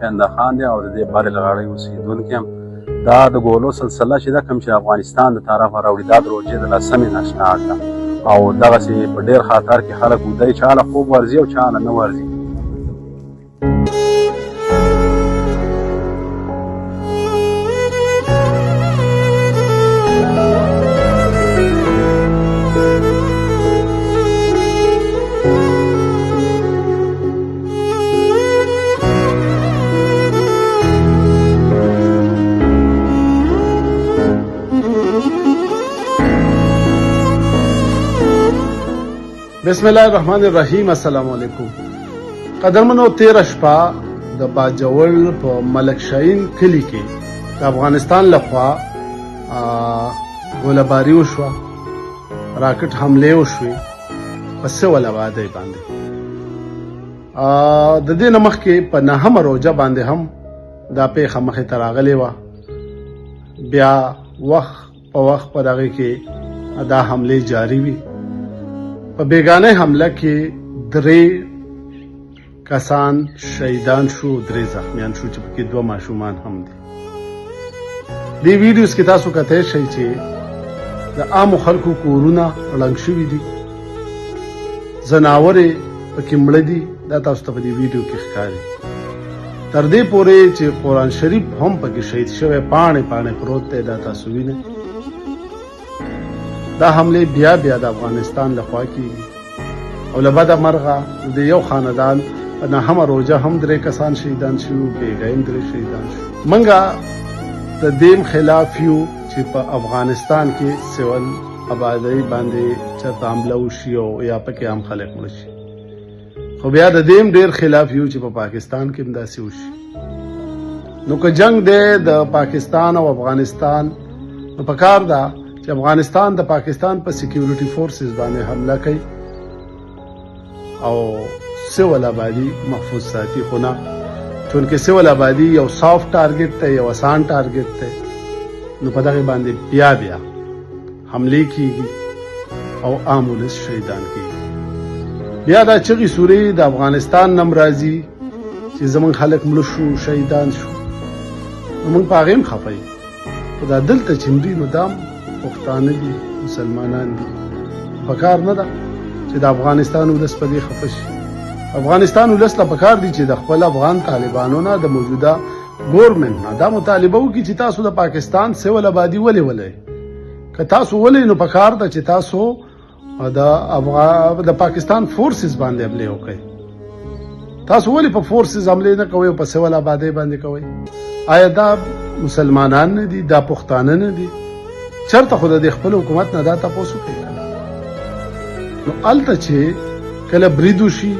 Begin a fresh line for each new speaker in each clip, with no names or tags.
پینده خان دی او د دې بر لغړی اوسیدونکي یم. دا د ګولو سلسله چې ده کوم چې افغانستان د طرفه راوړي دا د روژې د 10مې ناشنا کړه او دغسې په ډېر خطر کې خلک وده چا له خوب ورځي او چا له نه ورځي.
بسم الله الرحمن الرحیم. السلام علیکم. قدرمنو، 13 شپه د باجوړ په ملک شاهین کلی کې د افغانستان لخوا ګوله‌باري وشوه، راکټ حملې وشوې په سول آبادۍ باندې. د دې نه مخکې په 9مه روژه باندې هم دا پیښه مخې ته راغلې وه. بیا وخت په وخت په دغې کې دا حملې جاري وي. په بیگانه حمله کې 3 کسان شهیدان شو، 3 زخمیان شو چې پکې 2 ماشومان هم دي. دې ویډیوز کې تاسو کتای شئ چې د عامو خلکو کورونه ړنګ شوي دي، ځناورې پکې مړه دي. دا تاسو ته په دې ویډیو کې ښکاري. تر دې پورې چې قرآن شریف هم پکې شهید شوی پاڼې پاڼې پروت دی. دا تاسو وینئ. دا حمله بیا بیا د افغانستان لخوا کیږي او له بده مرغه د یو خاندان په 9مه روژه هم 3 کسان شهیدان شو، بیګا هم 3 شهیدان شو. منګه د دې خلاف یو چې په افغانستان کې سول آبادی باندې چرته حمله وشي او یا پکې هم خلک مړ شي. خو بیا د دې ډیر خلاف یو چې په پاکستان کې هم داسې وشي. نو که جنگ دی د پاکستان او افغانستان، نو پکار ده چې افغانستان د پاکستان په سیکیورټي فورسز باندې حمله کوي او سول آبادی محفوظ ساتي. خو نه، چونکې سول آبادی یو سافت ټارګټ دی، یو آسان ټارګټ دی، نو په دغه باندې بیا بیا حملې کیږي او عام ولس شهیدان کیږي. بیا دا چغې سورې د افغانستان نم راځي چې زمونږ خلک مړه شو، شهیدان شو. موږ په هغې هم خفه یو. خو دا دلته چې مري نو دا پښتانه دي، مسلمانان دي. پکار نه ده چې د افغانستان ولس په دې خفه شي. افغانستان ولس ته پکار دي چې د خپل افغان طالبانو نه، د موجوده ګورنمنټ نه دا مطالبه وکړي چې تاسو د پاکستان سول آبادي ولې که تاسو ولې، نو پکار ده چې تاسو د پاکستان فورسز باندې حملې وکړئ. تاسو ولې په فورسز حملې نه کوئ او په سول آبادۍ باندې کوئ؟ آیا دا مسلمانان نه دي؟ دا پښتانه نه دي؟ چرته خو د خپل حکومت نه دا تاسو کوي. نو الته چې کله برید وشي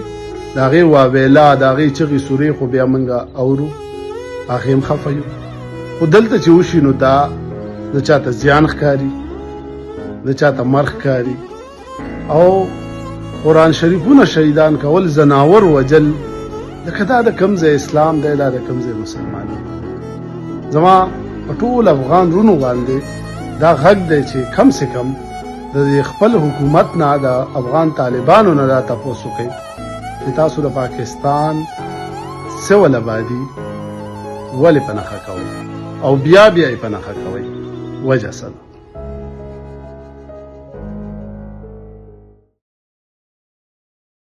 د هغې واویلا، د هغې چغې سورې خو بیا موږ اورو، هغې هم خفه یو. خو دلته چې وشي نو دا د چاته زیان ښکاري، د چاته مرګ ښکاري او قرآن شریفونه شهیدان کول، ځناور وجل. لکه دا د کوم ځای اسلام دی، دا د کوم ځای مسلمان دی. زما په ټول افغان رونو باندې دا غږ دی چې کم سے کم د خپل حکومت نه، د افغان طالبانو نه دا تاسو کوي چې تاسو د پاکستان سول آبادي ولې په نښه کوئ او بیا بیا یې په نښه کوئ. وجه څه ده؟